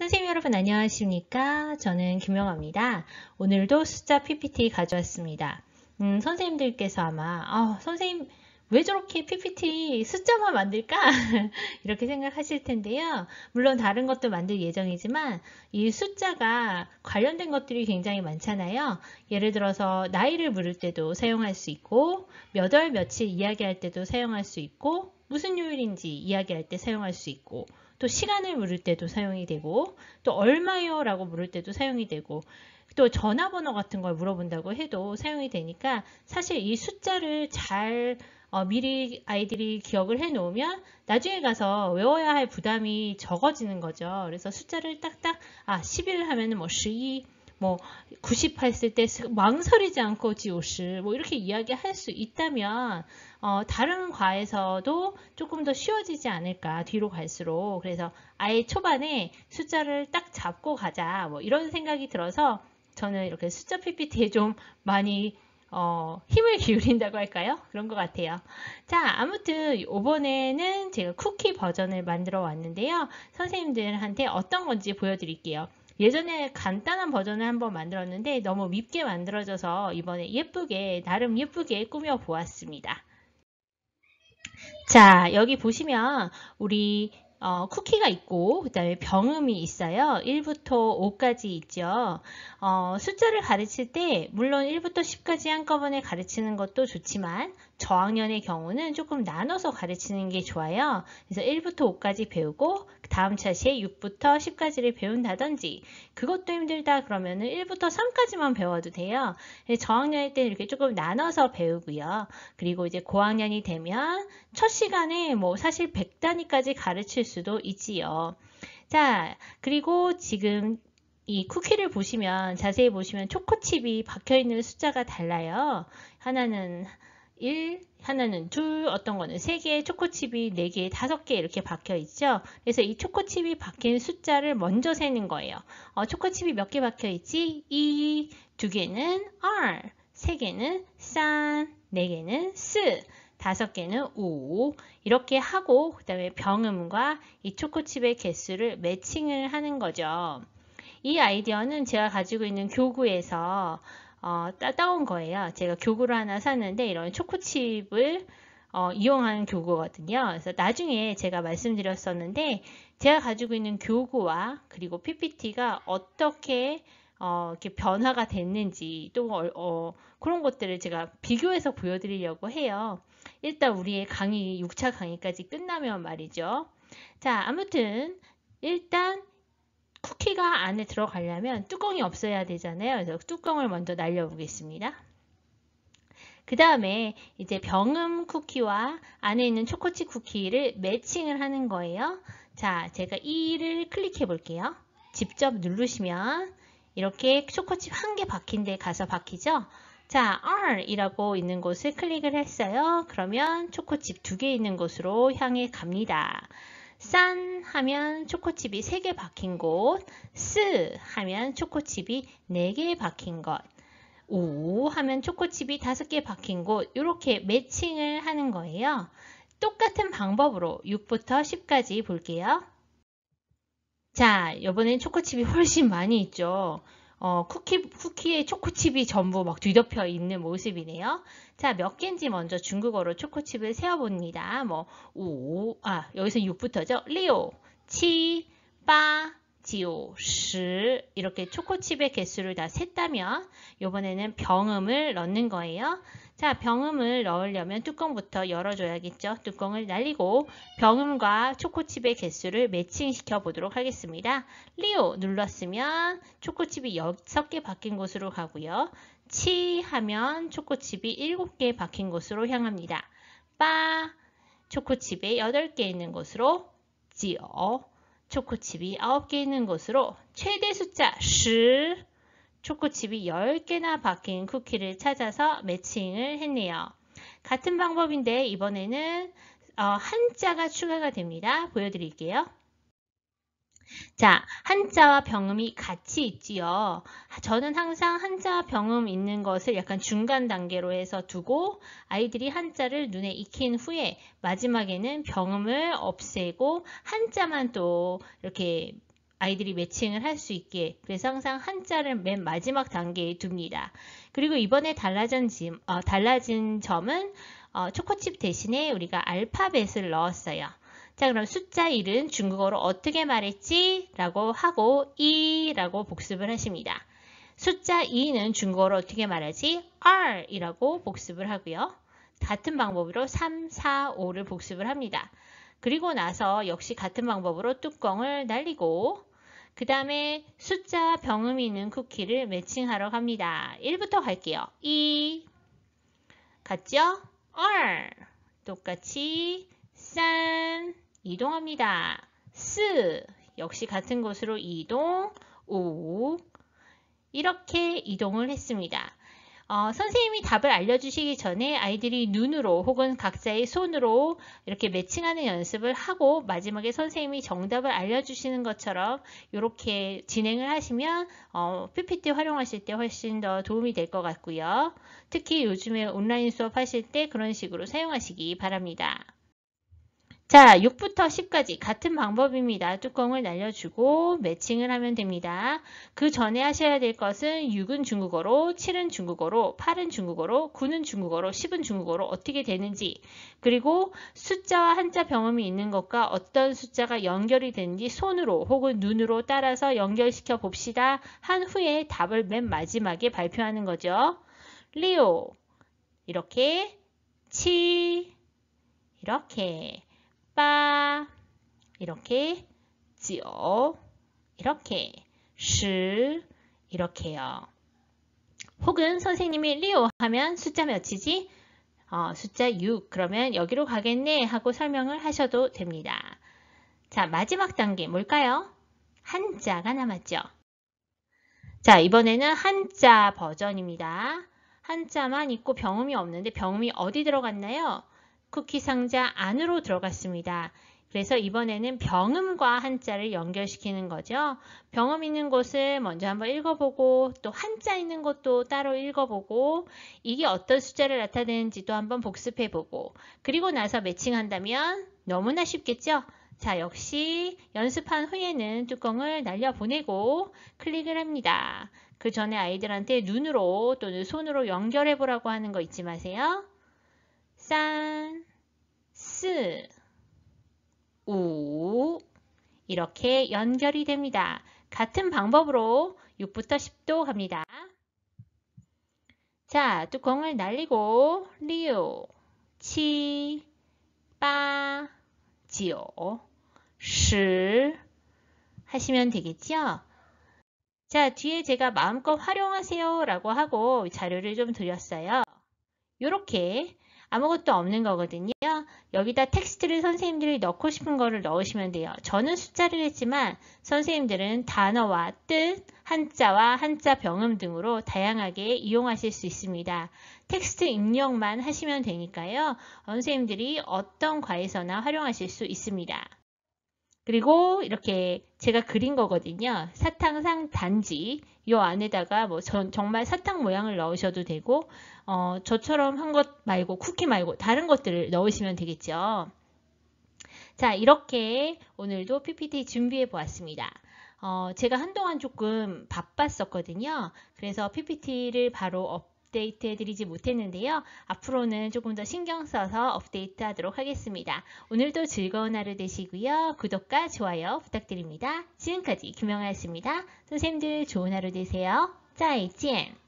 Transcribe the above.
선생님 여러분 안녕하십니까? 저는 김영아입니다. 오늘도 숫자 PPT 가져왔습니다. 선생님들께서 아마 선생님 왜 저렇게 PPT 숫자만 만들까? 이렇게 생각하실 텐데요. 물론 다른 것도 만들 예정이지만 이 숫자가 관련된 것들이 굉장히 많잖아요. 예를 들어서 나이를 물을 때도 사용할 수 있고 몇 월 며칠 이야기할 때도 사용할 수 있고 무슨 요일인지 이야기할 때 사용할 수 있고 또 시간을 물을 때도 사용이 되고 또 얼마요? 라고 물을 때도 사용이 되고 또 전화번호 같은 걸 물어본다고 해도 사용이 되니까 사실 이 숫자를 잘 미리 아이들이 기억을 해 놓으면 나중에 가서 외워야 할 부담이 적어지는 거죠. 그래서 숫자를 딱딱 11 하면은 뭐 12, 뭐 98 했을 때 망설이지 않고 지오시 뭐 이렇게 이야기할 수 있다면 다른 과에서도 조금 더 쉬워지지 않을까 뒤로 갈수록. 그래서 아예 초반에 숫자를 딱 잡고 가자 뭐 이런 생각이 들어서 저는 이렇게 숫자 PPT에 좀 많이 힘을 기울인다고 할까요? 그런 것 같아요. 자, 아무튼 이번에는 제가 쿠키 버전을 만들어 왔는데요. 선생님들한테 어떤 건지 보여드릴게요. 예전에 간단한 버전을 한번 만들었는데 너무 밉게 만들어져서 이번에 예쁘게, 나름 예쁘게 꾸며 보았습니다. 자, 여기 보시면 우리 쿠키가 있고 그 다음에 병음이 있어요. 1부터 5까지 있죠. 숫자를 가르칠 때 물론 1부터 10까지 한꺼번에 가르치는 것도 좋지만 저학년의 경우는 조금 나눠서 가르치는 게 좋아요. 그래서 1부터 5까지 배우고 다음 차시에 6부터 10까지를 배운다든지 그것도 힘들다 그러면은 1부터 3까지만 배워도 돼요. 저학년일 때는 이렇게 조금 나눠서 배우고요. 그리고 이제 고학년이 되면 첫 시간에 뭐 사실 100단위까지 가르칠 수도 있지요. 자, 그리고 지금 이 쿠키를 보시면 자세히 보시면 초코칩이 박혀있는 숫자가 달라요. 하나는 1, 하나는 2, 어떤 거는 3개, 초코칩이 4개, 5개 이렇게 박혀 있죠. 그래서 이 초코칩이 박힌 숫자를 먼저 세는 거예요. 초코칩이 몇 개 박혀 있지? 2, 2개는 R, 3개는 3, 4개는 4. 5개는 5 이렇게 하고 그 다음에 병음과 이 초코칩의 개수를 매칭을 하는 거죠. 이 아이디어는 제가 가지고 있는 교구에서 따온 거예요. 제가 교구를 하나 샀는데 이런 초코칩을 이용하는 교구거든요. 그래서 나중에 제가 말씀드렸었는데 제가 가지고 있는 교구와 그리고 PPT가 어떻게 이렇게 변화가 됐는지 또 그런 것들을 제가 비교해서 보여드리려고 해요. 일단 우리의 강의 6차 강의까지 끝나면 말이죠. 자, 아무튼 일단 쿠키가 안에 들어가려면 뚜껑이 없어야 되잖아요. 그래서 뚜껑을 먼저 날려보겠습니다. 그 다음에 이제 병음 쿠키와 안에 있는 초코칩 쿠키를 매칭을 하는 거예요. 자, 제가 2를 클릭해 볼게요. 직접 누르시면 이렇게 초코칩 한 개 박힌 데 가서 박히죠. 자, R이라고 있는 곳을 클릭을 했어요. 그러면 초코칩 2개 있는 곳으로 향해 갑니다. 산 하면 초코칩이 3개 박힌 곳, 스 하면 초코칩이 4개 박힌 것, 오 하면 초코칩이 5개 박힌 곳 이렇게 매칭을 하는 거예요. 똑같은 방법으로 6부터 10까지 볼게요. 자, 이번엔 초코칩이 훨씬 많이 있죠. 쿠키에 초코칩이 전부 막 뒤덮여 있는 모습이네요. 자, 몇 개인지 먼저 중국어로 초코칩을 세어봅니다. 여기서 6부터죠. 6, 7, 8, 9, 10 이렇게 초코칩의 개수를 다 셌다면 이번에는 병음을 넣는 거예요. 자, 병음을 넣으려면 뚜껑부터 열어줘야겠죠. 뚜껑을 날리고 병음과 초코칩의 개수를 매칭시켜 보도록 하겠습니다. 리오 눌렀으면 초코칩이 6개 박힌 곳으로 가고요. 치 하면 초코칩이 7개 박힌 곳으로 향합니다. 빠 초코칩이 8개 있는 곳으로 지어 초코칩이 9개 있는 곳으로 최대 숫자 10 초코칩이 10개나 박힌 쿠키를 찾아서 매칭을 했네요. 같은 방법인데 이번에는 한자가 추가가 됩니다. 보여드릴게요. 자, 한자와 병음이 같이 있지요. 저는 항상 한자와 병음 있는 것을 약간 중간 단계로 해서 두고 아이들이 한자를 눈에 익힌 후에 마지막에는 병음을 없애고 한자만 또 이렇게 아이들이 매칭을 할 수 있게 그래서 항상 한자를 맨 마지막 단계에 둡니다. 그리고 이번에 달라진 점은 초코칩 대신에 우리가 알파벳을 넣었어요. 자, 그럼 숫자 1은 중국어로 어떻게 말했지? 라고 하고 이라고 복습을 하십니다. 숫자 2는 중국어로 어떻게 말하지? R 이라고 복습을 하고요. 같은 방법으로 3, 4, 5를 복습을 합니다. 그리고 나서 역시 같은 방법으로 뚜껑을 날리고 그 다음에 숫자와 병음이 있는 쿠키를 매칭하러 갑니다. 1부터 갈게요. 2 같죠? R 똑같이 3 이동합니다. 4 역시 같은 곳으로 이동 5 이렇게 이동을 했습니다. 선생님이 답을 알려주시기 전에 아이들이 눈으로 혹은 각자의 손으로 이렇게 매칭하는 연습을 하고 마지막에 선생님이 정답을 알려주시는 것처럼 이렇게 진행을 하시면 PPT 활용하실 때 훨씬 더 도움이 될 것 같고요. 특히 요즘에 온라인 수업 하실 때 그런 식으로 사용하시기 바랍니다. 자, 6부터 10까지 같은 방법입니다. 뚜껑을 날려주고 매칭을 하면 됩니다. 그 전에 하셔야 될 것은 6은 중국어로, 7은 중국어로, 8은 중국어로, 9는 중국어로, 10은 중국어로 어떻게 되는지 그리고 숫자와 한자 병음이 있는 것과 어떤 숫자가 연결이 되는지 손으로 혹은 눈으로 따라서 연결시켜 봅시다. 한 후에 답을 맨 마지막에 발표하는 거죠. 리오 이렇게 치 이렇게 빠 이렇게 지오 이렇게 시 이렇게요. 혹은 선생님이 리오 하면 숫자 몇이지? 숫자 6 그러면 여기로 가겠네 하고 설명을 하셔도 됩니다. 자, 마지막 단계 뭘까요? 한자가 남았죠. 자, 이번에는 한자 버전입니다. 한자만 있고 병음이 없는데 병음이 어디 들어갔나요? 쿠키 상자 안으로 들어갔습니다. 그래서 이번에는 병음과 한자를 연결시키는 거죠. 병음 있는 곳을 먼저 한번 읽어보고 또 한자 있는 곳도 따로 읽어보고 이게 어떤 숫자를 나타내는지도 한번 복습해보고 그리고 나서 매칭한다면 너무나 쉽겠죠? 자, 역시 연습한 후에는 뚜껑을 날려보내고 클릭을 합니다. 그 전에 아이들한테 눈으로 또는 손으로 연결해보라고 하는 거 잊지 마세요. 산, 스, 우 이렇게 연결이 됩니다. 같은 방법으로 6부터 10도 갑니다. 자, 뚜껑을 날리고 리오, 치, 빠, 지오, 시 하시면 되겠죠? 자, 뒤에 제가 마음껏 활용하세요 라고 하고 자료를 좀 드렸어요. 이렇게 아무것도 없는 거거든요. 여기다 텍스트를 선생님들이 넣고 싶은 거를 넣으시면 돼요. 저는 숫자를 했지만 선생님들은 단어와 뜻, 한자와 한자 병음 등으로 다양하게 이용하실 수 있습니다. 텍스트 입력만 하시면 되니까요. 선생님들이 어떤 과에서나 활용하실 수 있습니다. 그리고 이렇게 제가 그린 거거든요. 사탕상 단지 이 안에다가 뭐 정말 사탕 모양을 넣으셔도 되고 저처럼 한 것 말고 쿠키 말고 다른 것들을 넣으시면 되겠죠. 자, 이렇게 오늘도 PPT 준비해 보았습니다. 제가 한동안 조금 바빴었거든요. 그래서 PPT를 바로 업데이트 해드리지 못했는데요. 앞으로는 조금 더 신경 써서 업데이트 하도록 하겠습니다. 오늘도 즐거운 하루 되시고요. 구독과 좋아요 부탁드립니다. 지금까지 김영아였습니다. 선생님들 좋은 하루 되세요. 再见